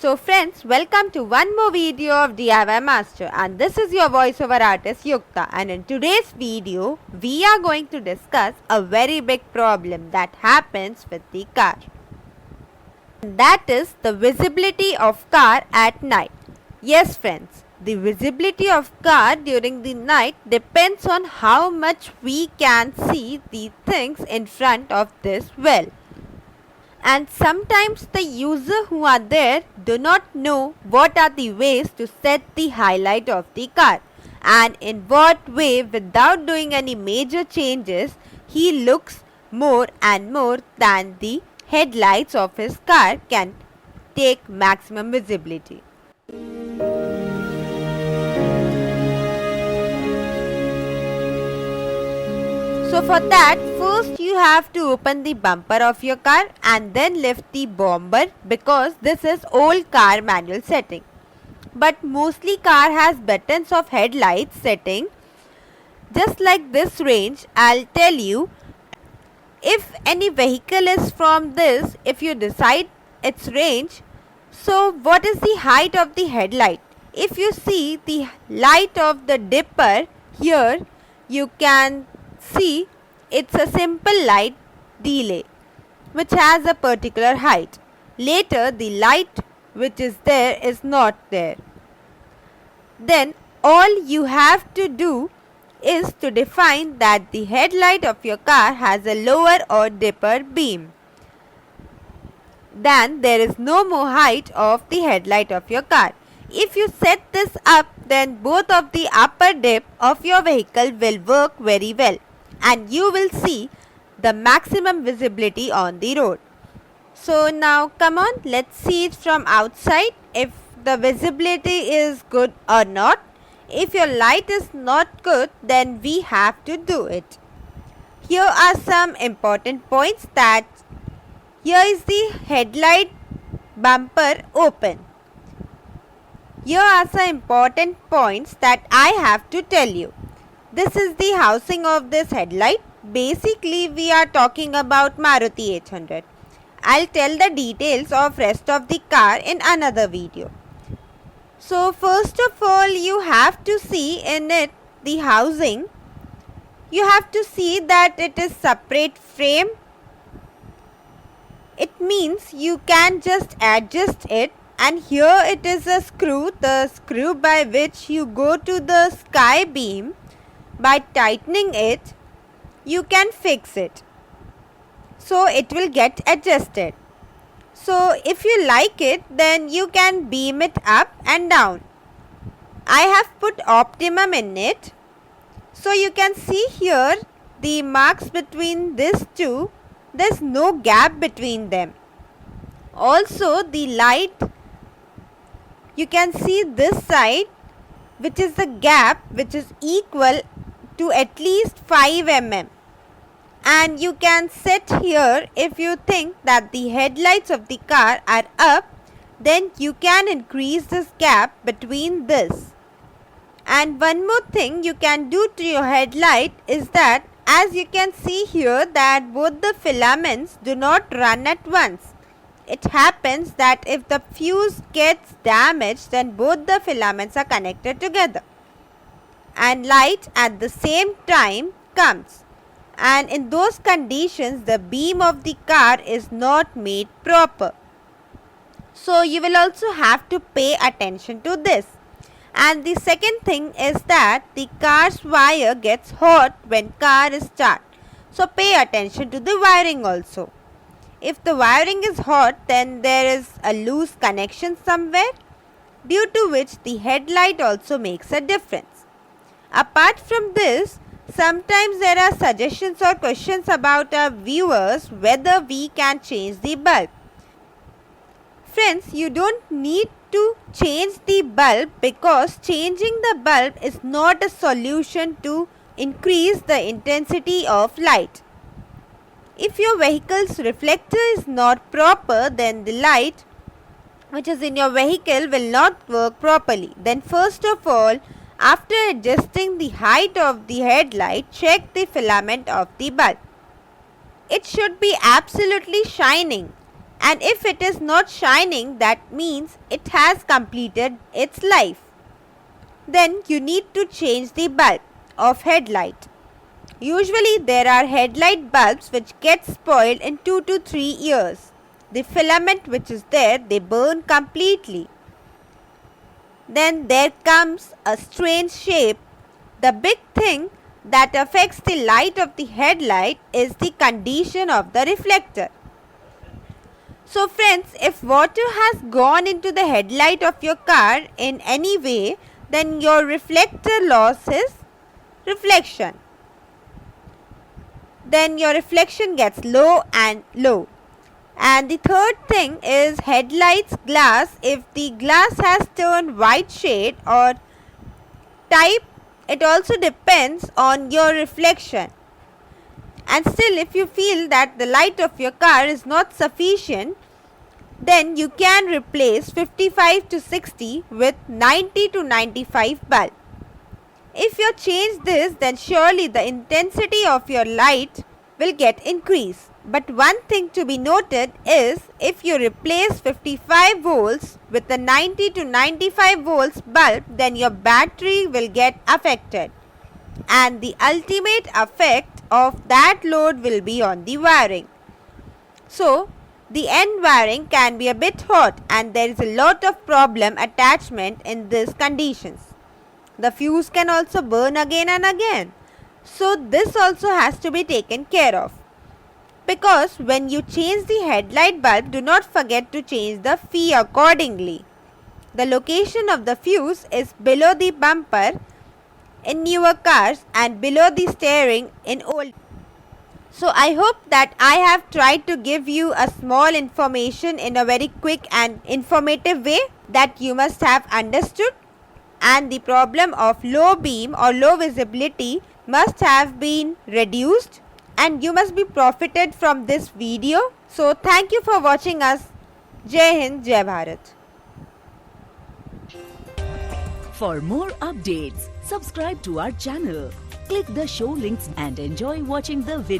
So friends, welcome to one more video of DIY Master, and this is your voiceover artist Yukta, and in today's video we are going to discuss a very big problem that happens with the car. That is the visibility of car at night. Yes friends, the visibility of car during the night depends on how much we can see the things in front of this well. And sometimes the user who are there do not know what are the ways to set the highlight of the car and in what way without doing any major changes he looks more and more than the headlights of his car can take maximum visibility. So for that, first you have to open the bumper of your car and then lift the bomber because this is old car manual setting. But mostly car has buttons of headlights setting. Just like this range, I'll tell you, if any vehicle is from this, if you decide its range, so what is the height of the headlight? If you see the light of the dipper here, you can see it's a simple light delay which has a particular height. Later the light which is there is not there. Then all you have to do is to define that the headlight of your car has a lower or dipper beam. Then there is no more height of the headlight of your car. If you set this up, then both of the upper dip of your vehicle will work very well and you will see the maximum visibility on the road. So now come on, let's see it from outside if the visibility is good or not. If your light is not good, then we have to do it. Here are some important points that here is the headlight bumper open. Here are some important points that I have to tell you. This is the housing of this headlight. Basically, we are talking about Maruti 800. I'll tell the details of rest of the car in another video. So first of all, you have to see in it the housing. You have to see that it is separate frame. It means you can just adjust it, and here it is a screw, the screw by which you go to the sky beam. By tightening it, you can fix it. So it will get adjusted. So if you like it, then you can beam it up and down. I have put optimum in it. So you can see here the marks between these two. There's no gap between them. Also the light, you can see this side which is the gap which is equal to at least 5 mm. And you can set here if you think that the headlights of the car are up, then you can increase this gap between this. And one more thing you can do to your headlight is that as you can see here that both the filaments do not run at once. It happens that if the fuse gets damaged, then both the filaments are connected together and light at the same time comes, and in those conditions the beam of the car is not made proper. So you will also have to pay attention to this. And the second thing is that the car's wire gets hot when car is start. So pay attention to the wiring also. If the wiring is hot, then there is a loose connection somewhere, due to which the headlight also makes a difference. Apart from this, sometimes there are suggestions or questions about our viewers whether we can change the bulb. Friends, you don't need to change the bulb because changing the bulb is not a solution to increase the intensity of light. If your vehicle's reflector is not proper, then the light which is in your vehicle will not work properly. Then first of all, after adjusting the height of the headlight, check the filament of the bulb. It should be absolutely shining. and if it is not shining, that means it has completed its life. Then you need to change the bulb of headlight. Usually there are headlight bulbs which get spoiled in 2 to 3 years. The filament which is there, they burn completely. Then there comes a strange shape. The big thing that affects the light of the headlight is the condition of the reflector. So friends, if water has gone into the headlight of your car in any way, then your reflector loses reflection. Then your reflection gets low and low. And the third thing is headlights glass. If the glass has turned white shade or type, it also depends on your reflection. And still, if you feel that the light of your car is not sufficient, then you can replace 55 to 60 with 90 to 95 bulb. If you change this, then surely the intensity of your light will get increased. But one thing to be noted is if you replace 55 volts with a 90 to 95 volts bulb, then your battery will get affected. And the ultimate effect of that load will be on the wiring. So, the end wiring can be a bit hot and there is a lot of problem attachment in these conditions. The fuse can also burn again and again. So, this also has to be taken care of. Because when you change the headlight bulb, do not forget to change the fee accordingly. The location of the fuse is below the bumper in newer cars and below the steering in old. So I hope that I have tried to give you a small information in a very quick and informative way that you must have understood, and the problem of low beam or low visibility must have been reduced and you must be profited from this video. So thank you for watching us. Jai Hind, Jai Bharat. For more updates, subscribe to our channel, click the show links and enjoy watching the video.